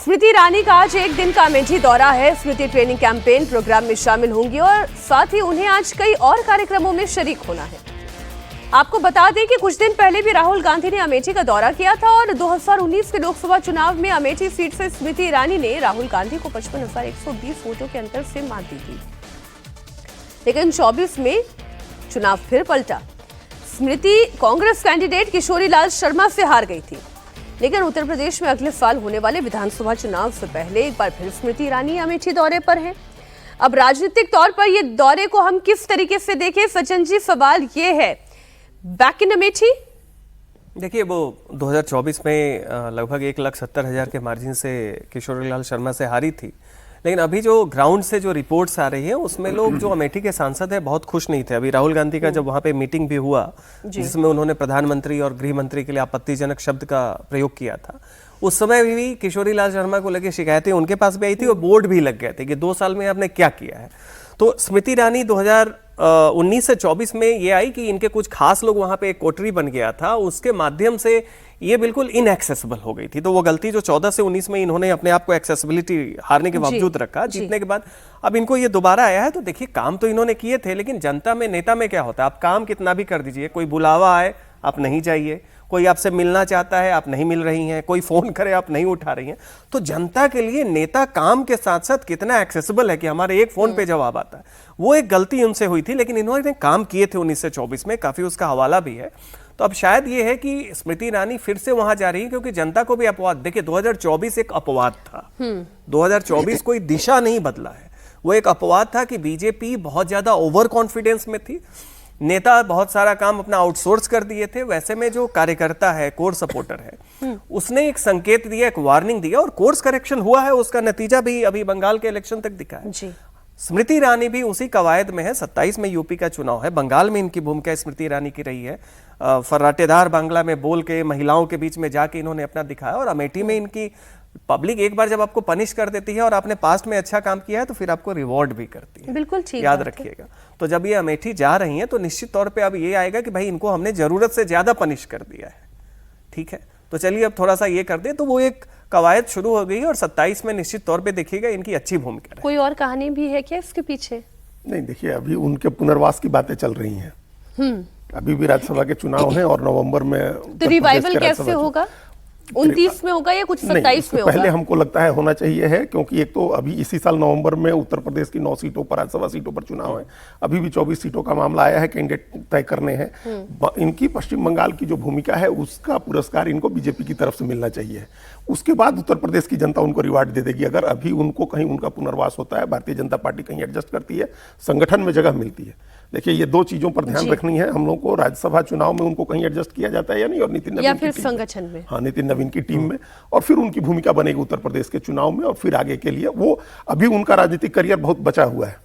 स्मृति ईरानी का आज एक दिन का अमेठी दौरा है। स्मृति ट्रेनिंग कैंपेन प्रोग्राम में शामिल होंगी और साथ ही उन्हें आज कई और कार्यक्रमों में शरीक होना है। आपको बता दें कि कुछ दिन पहले भी राहुल गांधी ने अमेठी का दौरा किया था और 2019 के लोकसभा चुनाव में अमेठी सीट से स्मृति ईरानी ने राहुल गांधी को 55,120 वोटों के अंतर से मात दी थी। लेकिन 24 में चुनाव फिर पलटा। स्मृति कांग्रेस कैंडिडेट किशोरीलाल शर्मा से हार गई थी, लेकिन उत्तर प्रदेश में अगले साल होने वाले विधानसभा चुनाव से पहले एक बार फिर स्मृति ईरानी अमेठी दौरे पर हैं। अब राजनीतिक तौर पर ये दौरे को हम किस तरीके से देखें, सचिन जी, सवाल ये है, बैक इन अमेठी। देखिए, वो 2024 में लगभग 1,70,000 के मार्जिन से किशोरीलाल शर्मा से हारी थी, लेकिन अभी जो ग्राउंड से जो रिपोर्ट्स आ रही हैं उसमें लोग जो अमेठी के सांसद हैं बहुत खुश नहीं थे। अभी राहुल गांधी का जब वहाँ पे मीटिंग भी हुआ जिसमें उन्होंने प्रधानमंत्री और गृह मंत्री के लिए आपत्तिजनक शब्द का प्रयोग किया था, उस समय भी किशोरीलाल शर्मा को लगे शिकायतें उनके पास भी आई थी और बोर्ड भी लग गए थे कि 2 साल में आपने क्या किया है। तो स्मृति ईरानी 2019 से 24 में ये आई कि इनके कुछ खास लोग वहाँ पे एक कोटरी बन गया था, उसके माध्यम से ये बिल्कुल इनएक्सेसिबल हो गई थी। तो वो गलती जो 14 से 19 में इन्होंने अपने आप को एक्सेसिबिलिटी हारने के बावजूद रखा, जीतने के बाद अब इनको ये दोबारा आया है। तो देखिए, काम तो इन्होंने किए थे, लेकिन जनता में, नेता में क्या होता है, आप काम कितना भी कर दीजिए, कोई बुलावा आए आप नहीं जाइए, कोई आपसे मिलना चाहता है आप नहीं मिल रही हैं, कोई फोन करे आप नहीं उठा रही हैं। तो जनता के लिए नेता काम के साथ साथ कितना एक्सेसिबल है कि हमारे एक फोन पे जवाब आता है, वो एक गलती उनसे हुई थी। लेकिन इन्होंने काम किए थे 19 से 24 में, काफी उसका हवाला भी है। तो अब शायद ये है कि स्मृति ईरानी फिर से वहां जा रही है, क्योंकि जनता को भी अपवाद, देखिए 2024 एक अपवाद था, 2024 कोई दिशा नहीं बदला है, वो एक अपवाद था कि बीजेपी बहुत ज्यादा ओवर कॉन्फिडेंस में थी, नेता बहुत सारा काम अपना आउटसोर्स कर दिए थे। वैसे में जो कार्यकर्ता है, कोर सपोर्टर है, उसने एक संकेत दिया, एक वार्निंग दिया और कोर्स करेक्शन हुआ है, उसका नतीजा भी अभी बंगाल के इलेक्शन तक दिखा है। स्मृति ईरानी भी उसी कवायद में है। 27 में यूपी का चुनाव है, बंगाल में इनकी भूमिका स्मृति ईरानी की रही है। फर्राटेदार बांग्ला में बोल के, महिलाओं के बीच में जाके इन्होंने अपना दिखाया और अमेठी में इनकी पब्लिक एक बार जब आपको पनिश कर देती है और आपने पास्ट में अच्छा काम किया है तो फिर आपको रिवॉर्ड भी करती है। बिल्कुल ठीक, याद रखिएगा। तो जब ये अमेठी जा रही हैं तो निश्चित तौर पे अब ये आएगा कि भाई इनको हमने जरूरत से ज्यादा पनिश कर दिया है, ठीक है, तो चलिए अब थोड़ा सा ये कर दे। तो वो एक कवायद शुरू हो गई और 27 में निश्चित तौर पे देखिएगा इनकी अच्छी भूमिका है। कोई और कहानी भी है क्या इसके पीछे? नहीं, देखिए, अभी उनके पुनर्वास की बातें चल रही हैं। अभी भी राज्यसभा के चुनाव हैं और नवंबर में तो रिवाइवल कैसे होगा? 29 में होगा या कुछ 27 में होगा? पहले हमको लगता है होना चाहिए है, क्योंकि एक तो अभी इसी साल नवंबर में उत्तर प्रदेश की 9 सीटों पर, राज्यसभा सीटों पर चुनाव है। अभी भी 24 सीटों का मामला आया है, कैंडिडेट तय करने हैं। इनकी पश्चिम बंगाल की जो भूमिका है उसका पुरस्कार इनको बीजेपी की तरफ से मिलना चाहिए। उसके बाद उत्तर प्रदेश की जनता उनको रिवार्ड दे देगी। अगर अभी उनको कहीं उनका पुनर्वास होता है, भारतीय जनता पार्टी कहीं एडजस्ट करती है, संगठन में जगह मिलती है। देखिए, ये 2 चीजों पर ध्यान रखनी है हम लोग को। राज्यसभा चुनाव में उनको कहीं एडजस्ट किया जाता है या नहीं, और नितिन नवीन या फिर संगठन में, हाँ, नितिन नवीन की टीम में, और फिर उनकी भूमिका बनेगी उत्तर प्रदेश के चुनाव में और फिर आगे के लिए। वो अभी उनका राजनीतिक करियर बहुत बचा हुआ है।